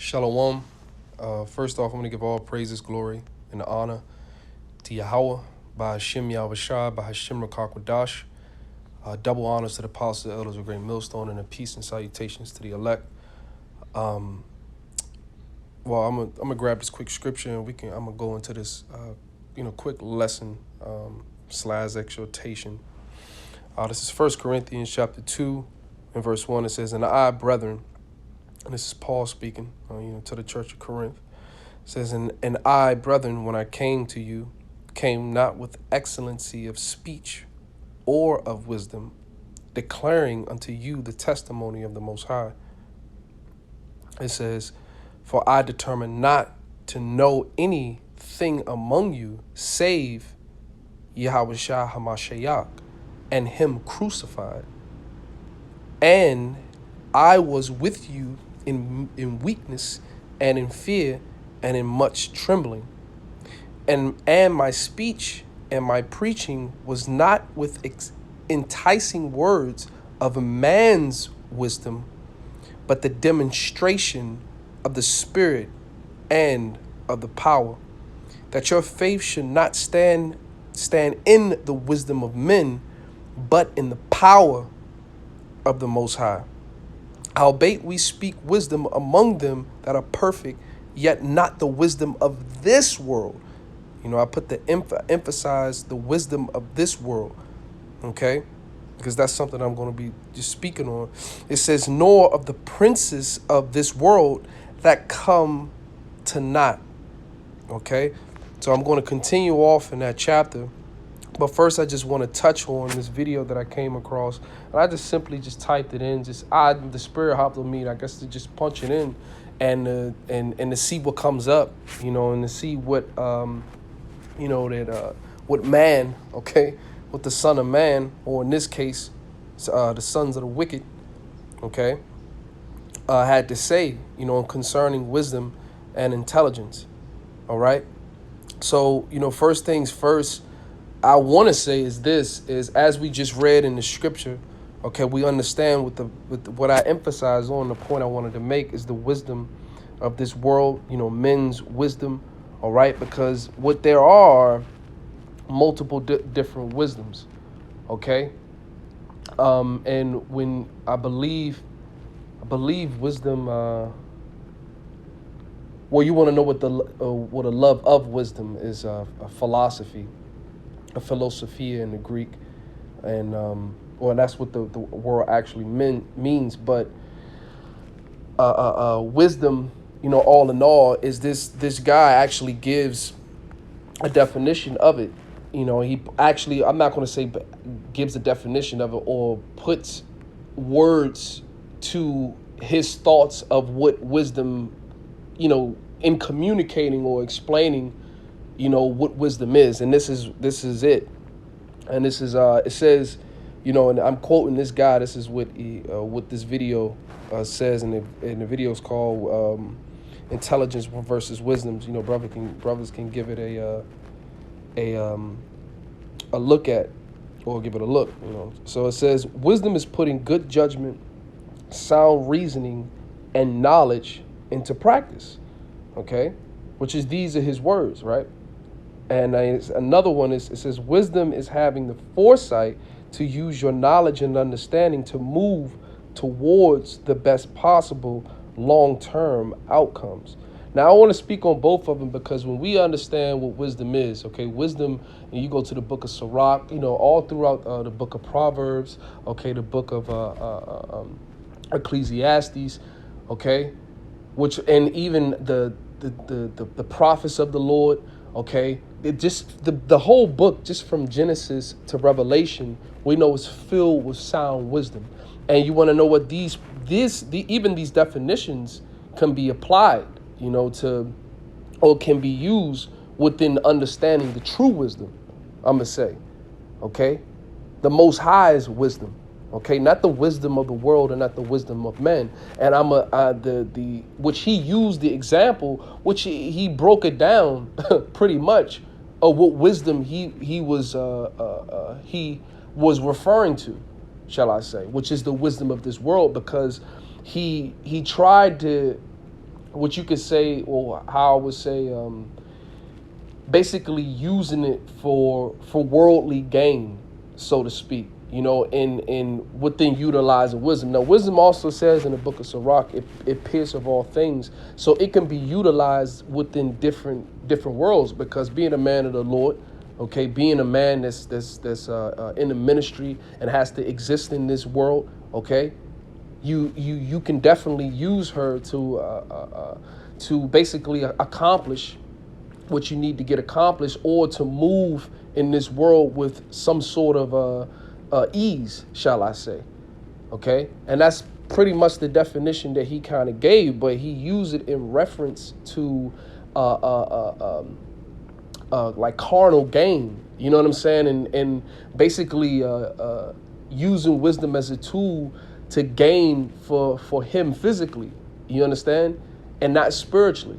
Shalom. First off, I'm going to give all praises, glory, and honor to Yahweh, by Hashem Yahushua, by Hashem Rakakwadash. Double honors to the apostles, the elders of Great Millstone, and a peace and salutations to the elect. I'm gonna grab this quick scripture, and I'm gonna go into this quick lesson / exhortation. This is 1 Corinthians chapter 2 and verse 1. It says, "And I, brethren," and this is Paul speaking, to the church of Corinth. It says, and I, brethren, when I came to you, came not with excellency of speech or of wisdom, declaring unto you the testimony of the Most High. It says, for I determined not to know anything among you save Yahushua HaMashiach and him crucified. And I was with you in weakness and in fear and in much trembling. And my speech and my preaching was not with enticing words of a man's wisdom, but the demonstration of the Spirit and of the power, that your faith should not stand in the wisdom of men, but in the power of the Most High. Albeit we speak wisdom among them that are perfect, yet not the wisdom of this world. I put the emphasize the wisdom of this world, okay? Because that's something I'm going to be just speaking on. It says, nor of the princes of this world that come to naught, okay? So I'm going to continue off in that chapter. But first, I just want to touch on this video that I came across. And I just simply just typed it in. The Spirit hopped on me, I guess, to just punch it in and to see what comes up, and to see what, what man, okay, what the son of man, or in this case, the sons of the wicked, okay, had to say, concerning wisdom and intelligence, all right? So, first things first, I want to say is as we just read in the scripture, okay, we understand with what I emphasize on, the point I wanted to make is the wisdom of this world, men's wisdom, all right, because there are multiple different wisdoms, okay, and when I believe wisdom, you want to know what a love of wisdom is, a philosophy. A philosophia in the Greek, and that's what the word actually means. But wisdom, all in all, is this guy actually gives a definition of it. He actually, I'm not going to say, but gives a definition of it or puts words to his thoughts of what wisdom, in communicating or explaining, what wisdom is. And this is it. And this is it says, and I'm quoting this guy. This is what this video says, and the video is called intelligence versus wisdoms. Brothers can give it a look at, or give it a look. So it says, wisdom is putting good judgment, sound reasoning, and knowledge into practice, okay, these are his words, right? And another one it says, wisdom is having the foresight to use your knowledge and understanding to move towards the best possible long-term outcomes. Now, I want to speak on both of them, because when we understand what wisdom is, okay, wisdom, and you go to the book of Sirach, all throughout the book of Proverbs, okay, the book of Ecclesiastes, okay, and even the prophets of the Lord, okay, it just the whole book, just from Genesis to Revelation, we know is filled with sound wisdom. And you want to know what even these definitions can be applied, to, or can be used within understanding the true wisdom. I'm gonna say, okay, the Most High's wisdom, okay, not the wisdom of the world and not the wisdom of men. And which he used the example, which he broke it down pretty much, of what wisdom he was referring to, shall I say, which is the wisdom of this world, because he tried to what you could say, or how I would say, basically using it for worldly gain, so to speak. In within utilizing wisdom. Now, wisdom also says in the book of Sirach, it pierceth all things, so it can be utilized within different worlds. Because being a man of the Lord, okay, being a man that's in the ministry and has to exist in this world, okay, you can definitely use her to basically accomplish what you need to get accomplished, or to move in this world with some sort of ease, shall I say. Okay. And that's pretty much the definition that he kind of gave, but he used it in reference to like carnal gain. You know what I'm saying? And basically using wisdom as a tool to gain for him physically. You understand? And not spiritually.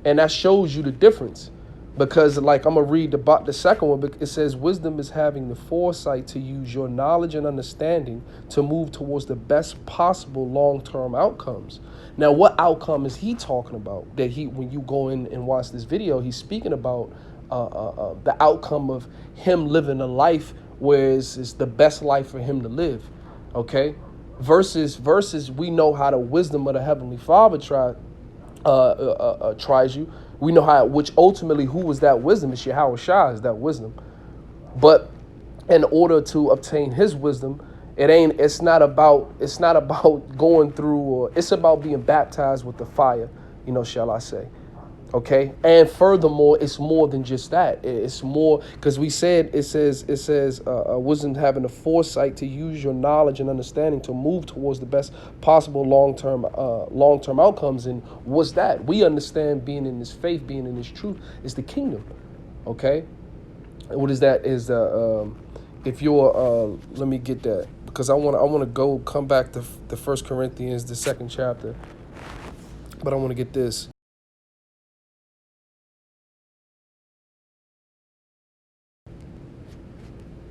And that shows you the difference. Because, like, I'm going to read the second one. It says, wisdom is having the foresight to use your knowledge and understanding to move towards the best possible long-term outcomes. Now, what outcome is he talking about? That when you go in and watch this video, he's speaking about the outcome of him living a life where it's the best life for him to live. Okay? Versus we know how the wisdom of the Heavenly Father tries you. We know how, which ultimately, who was that wisdom? It's Yahweh Shai is that wisdom. But in order to obtain his wisdom, it's not about going through, or it's about being baptized with the fire, shall I say. Okay. And furthermore, it's more than just that. It's more, because it says wisdom having the foresight to use your knowledge and understanding to move towards the best possible long-term outcomes. And what's that? We understand being in this faith, being in this truth is the kingdom. Okay. What is that? Is if you're let me get that, because I want to come back to the 1 Corinthians, the 2nd chapter, but I want to get this.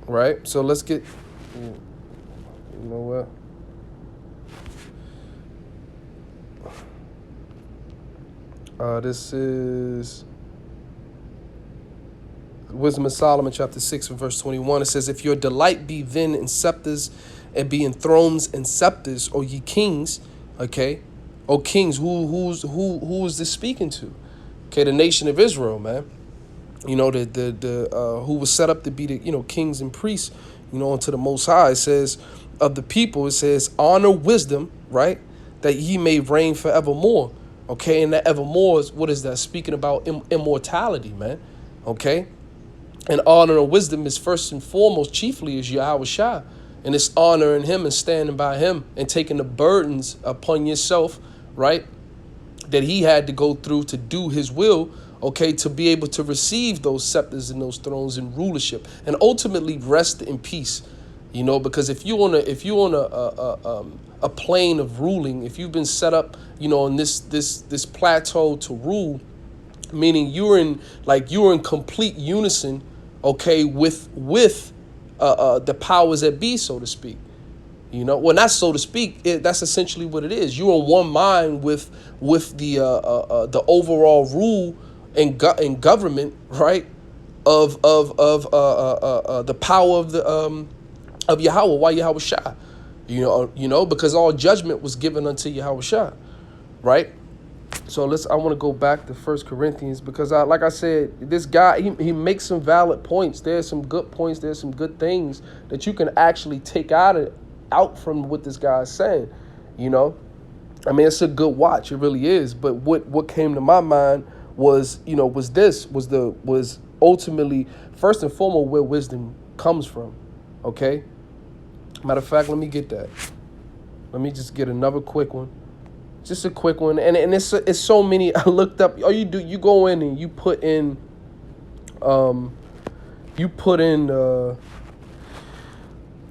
Right, so let's get, you know what? This is Wisdom of Solomon, chapter 6, and verse 21. It says, if your delight be then in scepters, and be in thrones and scepters, O ye kings, okay? O kings, who is this speaking to? Okay, the nation of Israel, man. The who was set up to be the kings and priests, unto the Most High. It says of the people, it says honor wisdom, right, that ye may reign forevermore. Okay, and that evermore is, what is that? Speaking about immortality, man. Okay, and honor and wisdom is first and foremost, chiefly, is Yahweh Shai, and it's honoring him and standing by him and taking the burdens upon yourself, right, that he had to go through to do his will. Okay, to be able to receive those scepters and those thrones and rulership, and ultimately rest in peace, because if you're on a plane of ruling, if you've been set up, on this plateau to rule, meaning you're in complete unison, okay, with the powers that be, so to speak. Well, not so to speak. That's essentially what it is. You're in one mind with the overall rule and government, right, of the power of Yahweh. Why Yahweh Shai? Because all judgment was given unto Yahweh Shai, right? So I want to go back to 1 Corinthians, because like I said, this guy, he makes some valid points. There's some good points. There's some good things that you can actually take out from what this guy is saying. I mean, it's a good watch. It really is. But what came to my mind was ultimately, first and foremost, where wisdom comes from. Okay. Matter of fact, let me get that. Let me just get another quick one. Just a quick one. And it's so many. I looked up. You go in and you put in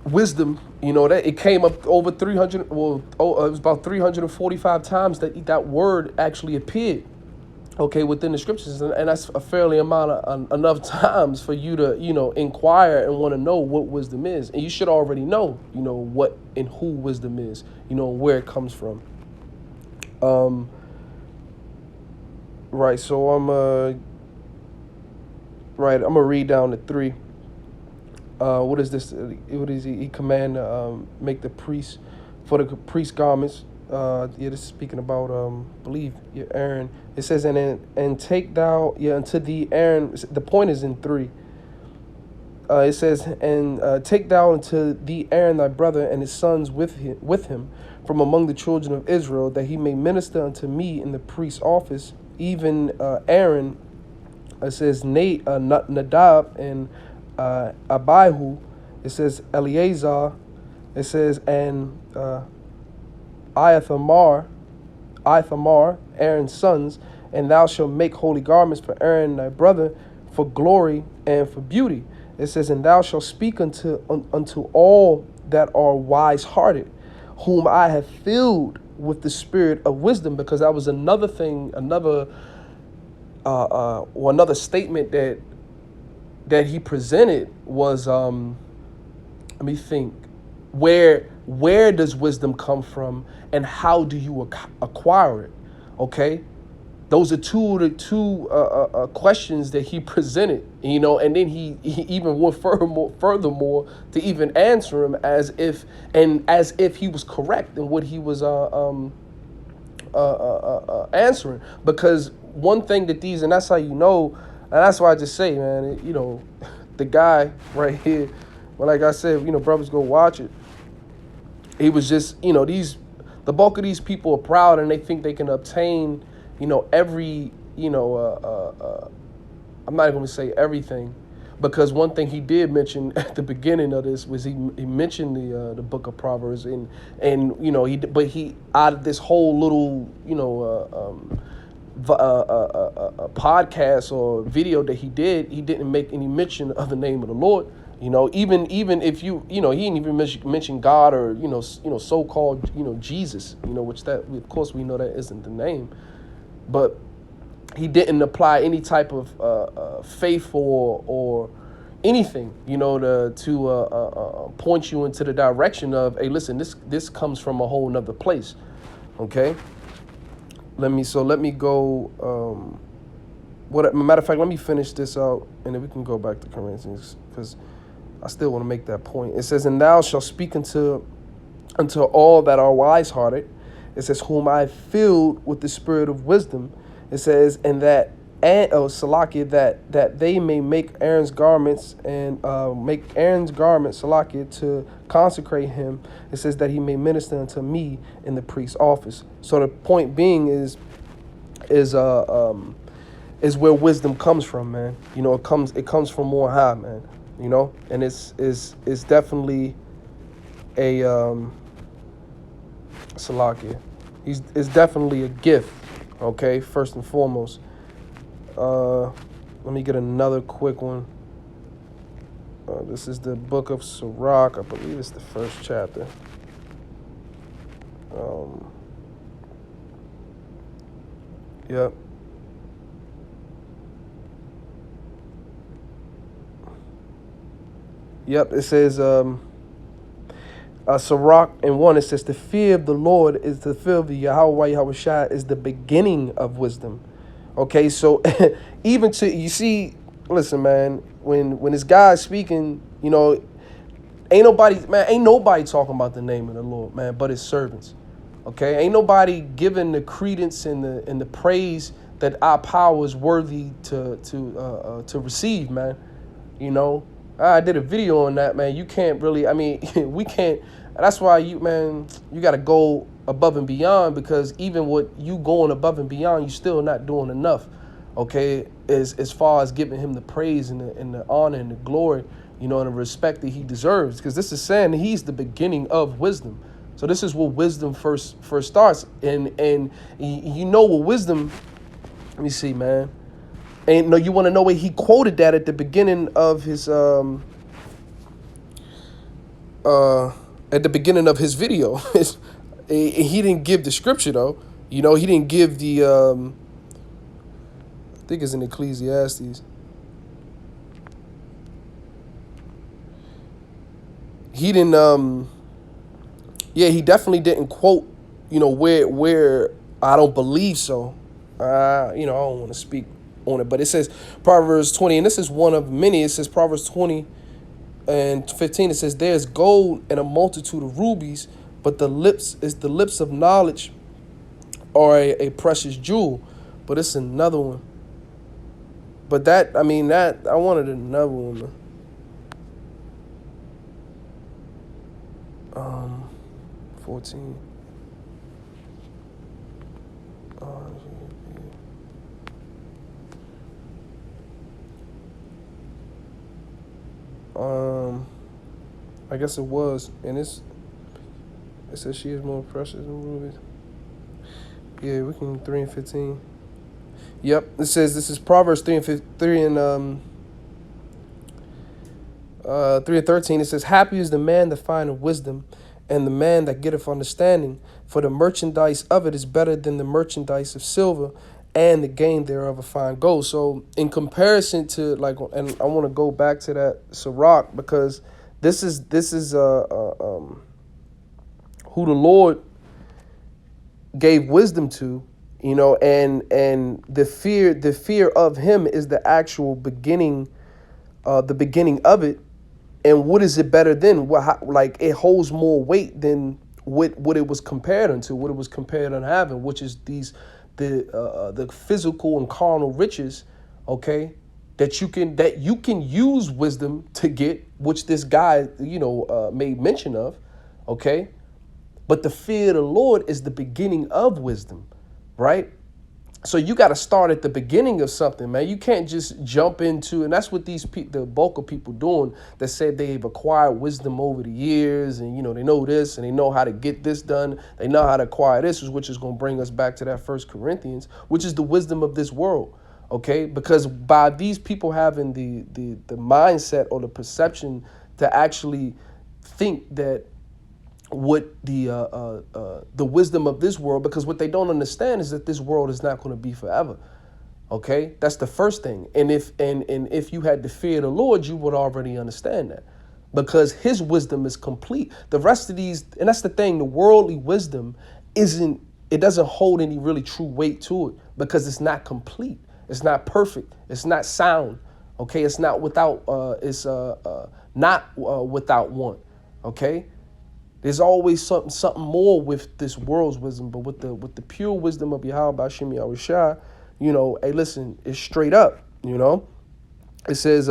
wisdom. That it came up over 300. Well, it was about 345 times that word actually appeared. Okay, within the scriptures, and that's a fairly enough times for you to inquire and want to know what wisdom is, and you should already know what and who wisdom is, where it comes from. Right. So I'm gonna read down to 3. What is this? What is he command make the priest for the priest garments? Yeah, this is speaking about believe Aaron. It says and take thou unto thee Aaron. The point is in 3. It says and take thou unto thee Aaron thy brother and his sons with him from among the children of Israel, that he may minister unto me in the priest's office, even Aaron. It says Nadab and Abihu. It says Eleazar. It says and Ithamar, Aaron's sons, and thou shalt make holy garments for Aaron thy brother, for glory and for beauty. It says, and thou shalt speak unto all that are wise hearted, whom I have filled with the spirit of wisdom. Because that was another thing, another statement that he presented was let me think, where does wisdom come from and how do you acquire it? Okay, those are two questions that he presented, and then he even went furthermore to even answer him as if he was correct in what he was answering. Because one thing that and that's how and that's why I just say, man, the guy right here, well, like I said, brothers go watch it. He was just, the bulk of these people are proud and they think they can obtain, every, I'm not even going to say everything, because one thing he did mention at the beginning of this was he mentioned the book of Proverbs and he out of this whole little, podcast or video that he didn't make any mention of the name of the Lord. Even if he didn't even mention God or so-called Jesus, which that of course we know that isn't the name, but he didn't apply any type of faith or anything, to point you into the direction of, hey, listen, this comes from a whole nother place. Okay, let me go. Matter of fact, let me finish this out, and then we can go back to Corinthians, because I still want to make that point. It says, and thou shalt speak unto all that are wise-hearted. It says, whom I filled with the spirit of wisdom. It says, and that they may make Aaron's garments Salakia, to consecrate him. It says that he may minister unto me in the priest's office. So the point being is where wisdom comes from, man. It comes from on high, man. And it's definitely a Salakia. It's definitely a gift. Okay, first and foremost. Let me get another quick one. This is the book of Sirach. I believe it's the first chapter. Yep. Yep, it says, Sirach and 1, it says, the fear of the Lord is the fear of the Yahweh Shai is the beginning of wisdom. Okay, so even listen, man, when this guy's speaking, ain't nobody talking about the name of the Lord, man, but his servants. Okay, ain't nobody giving the credence and the praise that our power is worthy to receive, man. I did a video on that, man. You can't really, we can't. That's why you got to go above and beyond, because even what you going above and beyond, you still not doing enough. Okay, as far as giving him the praise and the honor and the glory, and the respect that he deserves, because this is saying he's the beginning of wisdom. So this is where wisdom first starts, and what wisdom. Let me see, man. And you want to know where he quoted that at the beginning of his video. He didn't give the scripture though. He didn't give the I think it's in Ecclesiastes. He didn't he definitely didn't quote, where I don't believe so. I don't want to speak on it, but it says Proverbs 20, and this is one of many. It says Proverbs 20 and 15. It says, "There's gold and a multitude of rubies, but the lips of knowledge are a precious jewel." But it's another one. But that I wanted another one. 14. I guess it was, and it says she is more precious than rubies. Yeah, we can 3 and 15. Yep, it says this is Proverbs 3 and 3 and 13. It says, "Happy is the man that findeth wisdom, and the man that getteth understanding. For the merchandise of it is better than the merchandise of silver, and the gain thereof of fine gold." So, in comparison to and I want to go back to that Sirach, because this is who the Lord gave wisdom to, and the fear of Him is the actual beginning, the beginning of it. And what is it better than? It holds more weight than what it was compared unto, what it was compared on having, which is the physical and carnal riches, okay, that you can use wisdom to get, which this guy made mention of, okay. But the fear of the Lord is the beginning of wisdom, right? So you got to start at the beginning of something, man. You can't just jump into, and that's what the bulk of people doing that said they've acquired wisdom over the years, and they know this and they know how to get this done. They know how to acquire this, which is going to bring us back to that 1 Corinthians, which is the wisdom of this world, okay? Because by these people having the mindset or the perception to actually think that what the wisdom of this world, because what they don't understand is that this world is not going to be forever. Okay, that's the first thing. And if you had the fear of the Lord, you would already understand that, because His wisdom is complete. The rest of these, and that's the thing, the worldly wisdom doesn't hold any really true weight to it, because it's not complete, it's not perfect, it's not sound. Okay, it's not without not without want. Okay. There's always something more with this world's wisdom, but with the pure wisdom of Yahweh Bashim Yahushua, hey, listen, it's straight up, It says,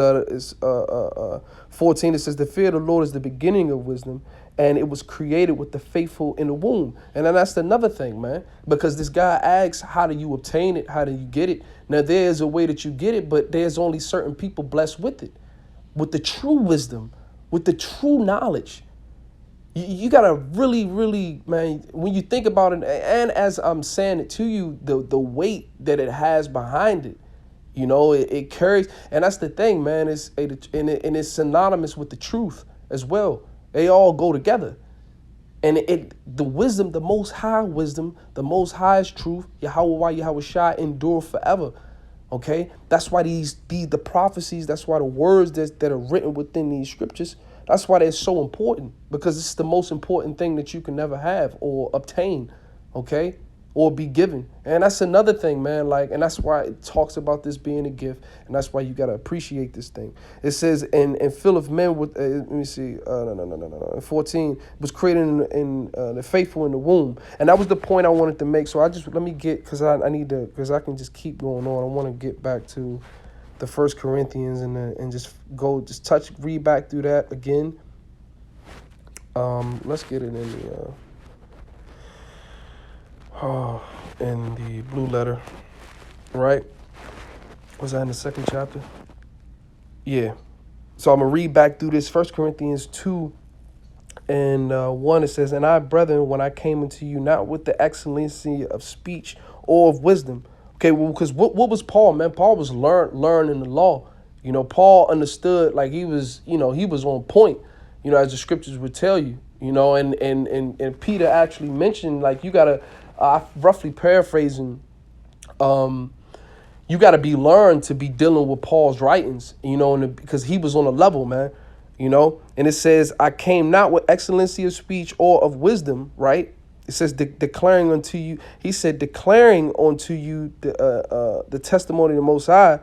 14, it says, "The fear of the Lord is the beginning of wisdom, and it was created with the faithful in the womb." And then that's another thing, man, because this guy asks, how do you obtain it? How do you get it? Now, there's a way that you get it, but there's only certain people blessed with it, with the true wisdom, with the true knowledge. You gotta really, really, man, when you think about it, and as I'm saying it to you, the weight that it has behind it, it carries, and that's the thing, man. It's synonymous with the truth as well. They all go together, and the wisdom, the most high wisdom, the most highest truth, Yahweh Shai, endure forever. Okay, that's why the prophecies, that's why the words that are written within these scriptures, that's why they're so important, because it's the most important thing that you can never have or obtain, okay, or be given. And that's another thing, man, and that's why it talks about this being a gift, and that's why you got to appreciate this thing. It says, and fill of men with, let me see, no. 14, was created in the faithful in the womb. And that was the point I wanted to make. So let me get, because I need to, because I can just keep going on. I want to get back to the 1 Corinthians and just read back through that again. Let's get it in the blue letter, right? Was that in the second chapter? Yeah. So I'm gonna read back through this 1 Corinthians 2 and 1. It says, "And I, brethren, when I came unto you, not with the excellency of speech or of wisdom." Okay, well, because what was Paul, man? Paul was learning the law. Paul understood, he was, he was on point, as the scriptures would tell you, and Peter actually mentioned, you gotta, roughly paraphrasing, you gotta be learned to be dealing with Paul's writings, because he was on a level, man, and it says, "I came not with excellency of speech or of wisdom," right? It says declaring unto you. He said declaring unto you the testimony of the Most High.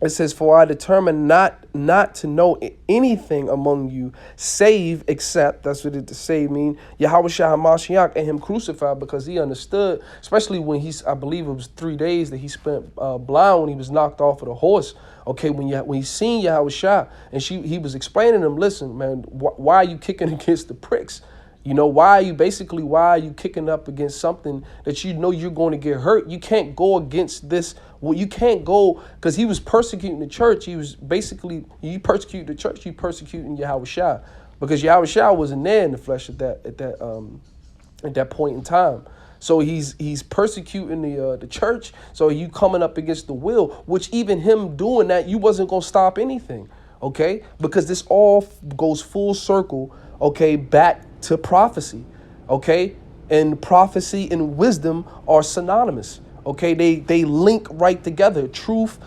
It says, for I determined not to know anything among you, save except, that's what it to save mean, Yahweh Shah HaMashiach and him crucified, because he understood, especially when I believe it was 3 days that he spent blind when he was knocked off of the horse. Okay, when he seen Yahweh Shah, and he was explaining to him, listen, man, why are you kicking against the pricks? You know, why are you kicking up against something that you know you're going to get hurt? You can't go against this. Well, you can't go, because he was persecuting the church. He was basically, you persecute the church, you persecuting Yahweh Shah, because Yahweh Shah wasn't there in the flesh at that point in time. So he's persecuting the church. So you coming up against the will, which even him doing that, you wasn't gonna stop anything, okay? Because this all goes full circle, okay, back to prophecy, okay? And prophecy and wisdom are synonymous, okay? They link right together. Truth,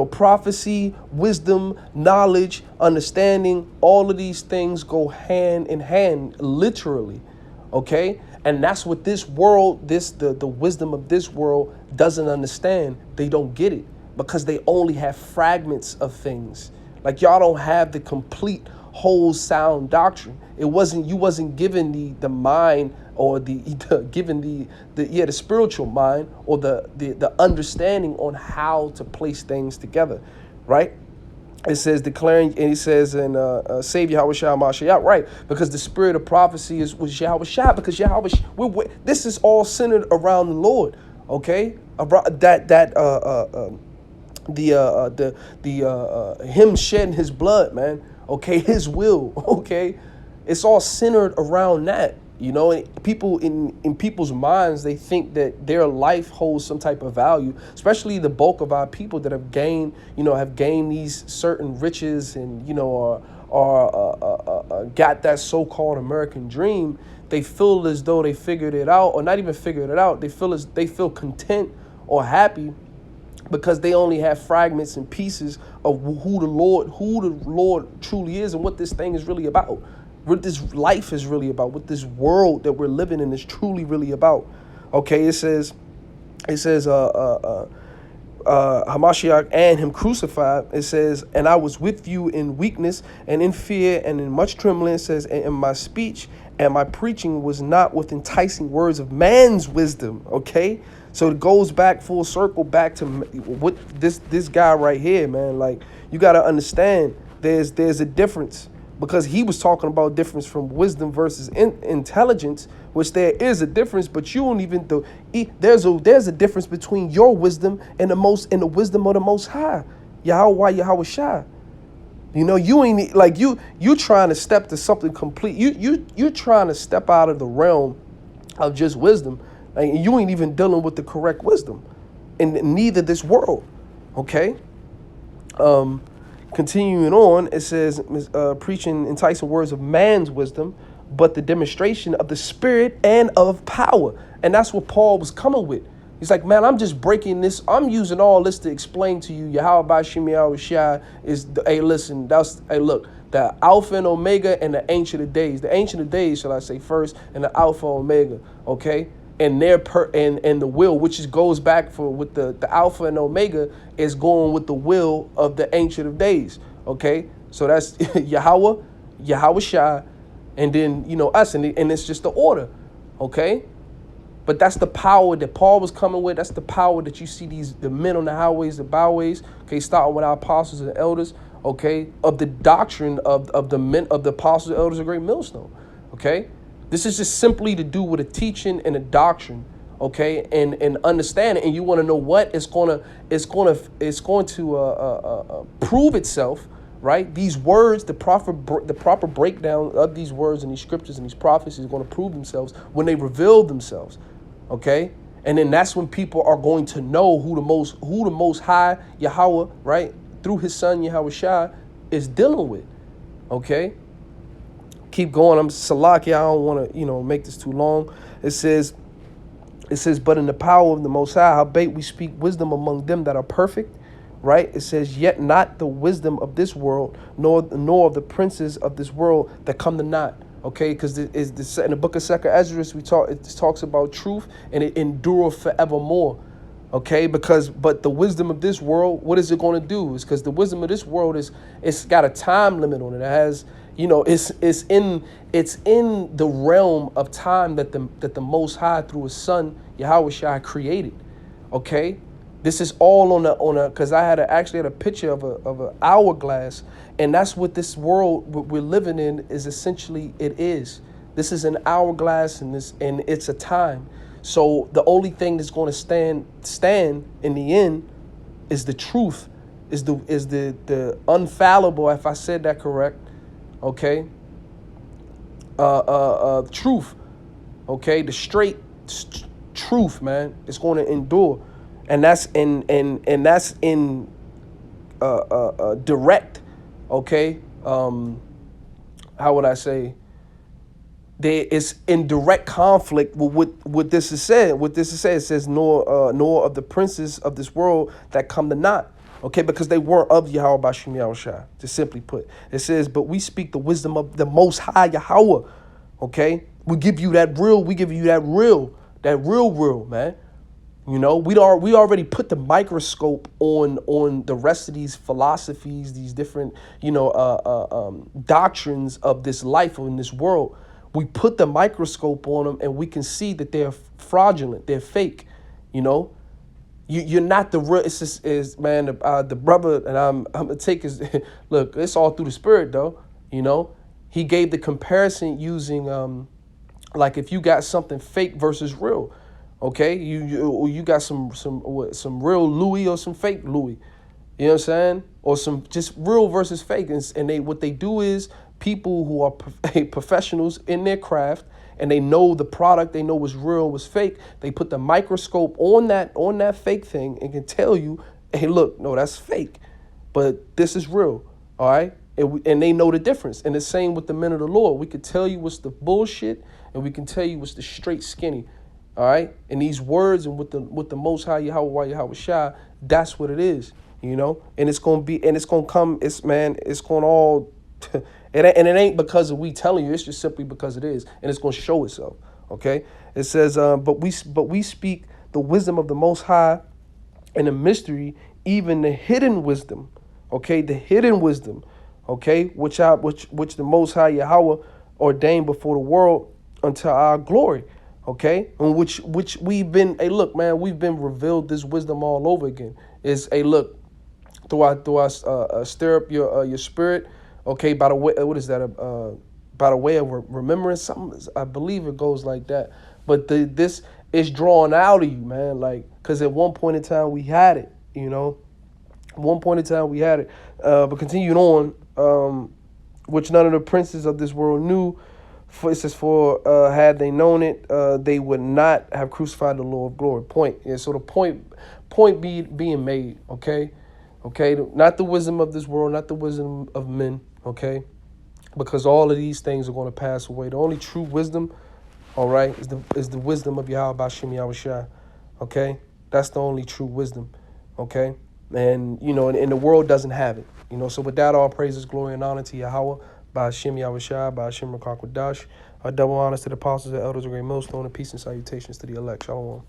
prophecy, wisdom, knowledge, understanding, all of these things go hand in hand, literally, okay? And that's what this world, the wisdom of this world doesn't understand. They don't get it because they only have fragments of things. Like, y'all don't have the complete whole sound doctrine. You wasn't given the mind, or given the spiritual mind, or the understanding on how to place things together, right? It says declaring, and he says in save Yahweh Shah Mashiach, right? Because the spirit of prophecy was Yahweh Shah, because this is all centered around the Lord, okay? Around him shedding his blood, man. Okay, his will. Okay, it's all centered around that. People in people's minds, they think that their life holds some type of value, especially the bulk of our people that have gained these certain riches and got that so-called American dream. They feel as though they figured it out, or not even figured it out. They feel content or happy because they only have fragments and pieces of who the Lord truly is, and what this thing is really about, what this life is really about, what this world that we're living in is truly really about. Okay, it says Hamashiach and him crucified. It says, and I was with you in weakness and in fear and in much trembling. It says, and my speech and my preaching was not with enticing words of man's wisdom. Okay, so it goes back full circle back to what this guy right here, man. Like, you got to understand, there's a difference, because he was talking about difference from wisdom versus intelligence, which there is a difference, but you don't even there's a difference between your wisdom and the wisdom of the Most High, Yahweh Shah. You ain't like you trying to step to something complete. You trying to step out of the realm of just wisdom. Like, you ain't even dealing with the correct wisdom in neither this world. Okay. Continuing on, it says, preaching enticing words of man's wisdom, but the demonstration of the Spirit and of power. And that's what Paul was coming with. He's like, man, I'm just breaking this. I'm using all this to explain to you, Yahweh Bashim Yahweh Shai is, look, the Alpha and Omega and the Ancient of Days. The Ancient of Days, shall I say first, and the Alpha and Omega, okay? And and the will, which goes back with the Alpha and Omega, is going with the will of the Ancient of Days. Okay, so that's Yahweh Shai, and then us, and it's just the order. Okay, but that's the power that Paul was coming with. That's the power that you see the men on the highways, the byways. Okay, starting with our apostles and elders. Okay, of the doctrine of the men of the apostles and elders of Great Millstone. Okay. This is just simply to do with a teaching and a doctrine, okay, and understand it. And you want to know what it's going to prove itself, right? These words, the proper breakdown of these words and these scriptures and these prophecies are going to prove themselves when they reveal themselves, okay. And then that's when people are going to know who the most high Yahweh, right, through his son Yahweh Shai, is dealing with, okay. Keep going. I'm Salaki. I don't want to, make this too long. It says, but in the power of the Most High, howbeit we speak wisdom among them that are perfect, right? It says, yet not the wisdom of this world, nor of the princes of this world that come to naught. Okay, because in the book of Second Ezra, it talks about truth and it endureth forevermore. Okay, but the wisdom of this world, what is it going to do? Is because the wisdom of this world it's got a time limit on it. It has, it's in the realm of time that the Most High through His Son Yahweh Shai created. Okay, this is all on a because I actually had a picture of a hourglass, and that's what this world we're living in is essentially. It is. This is an hourglass, and it's a time. So the only thing that's going to stand in the end is the truth, is the unfallible, if I said that correct, okay. Truth, okay, the straight truth, man. It's going to endure, and that's in direct, okay. How would I say? There is in direct conflict with what this is said. What this is said, it says, nor of the princes of this world that come to naught. Okay, because they weren't of Yahweh Bashim Yahushua, to simply put. It says, but we speak the wisdom of the Most High Yahweh. Okay, we give you that real, man. We already put the microscope on the rest of these philosophies, these different, doctrines of this life or in this world. We put the microscope on them and we can see that they're fraudulent, they're fake. You're not the real. It's just man, the brother, and I'm gonna take his look. It's all through the spirit though. He gave the comparison using like if you got something fake versus real. Okay, you got some real Louis or some fake Louis. You know what I'm saying? Or some just real versus fake. And what they do is people who are professionals in their craft and they know the product, they know what's real, what's fake. They put the microscope on that fake thing and can tell you, hey, look, no, that's fake, but this is real. All right, and they know the difference. And the same with the men of the Lord. We could tell you what's the bullshit, and we can tell you what's the straight skinny. All right, and these words and with the Most High Yahweh Shai, that's what it is. And it's gonna be, and it's gonna come. It's gonna all. It ain't because of we telling you. It's just simply because it is, and it's gonna show itself. Okay. It says, but we speak the wisdom of the Most High, and the mystery, even the hidden wisdom. Okay, the hidden wisdom. Okay, which the Most High Yahweh ordained before the world unto our glory. Okay, and which we've been. Hey, look, man, we've been revealed this wisdom all over again. Is a look through our stir up your spirit. Okay, by the way, what is that? By the way of remembrance, something. I believe it goes like that. But this is drawn out of you, man. Like, because at one point in time we had it. At one point in time we had it. But continuing on, which none of the princes of this world knew. For it says, for had they known it, they would not have crucified the Lord of glory. Point. Yeah. So the point being made. Okay. Not the wisdom of this world, not the wisdom of men. Okay. Because all of these things are going to pass away. The only true wisdom, all right, is the wisdom of Yahweh Bashim Yahushua. Okay. That's the only true wisdom. Okay. And and the world doesn't have it. So with that, all praises, glory, and honor to Yahweh. By Hashem Yahushua, by Hashem Rakakwadash. Double honors to the apostles and elders of Great Millstone, and peace and salutations to the elect. Shalom.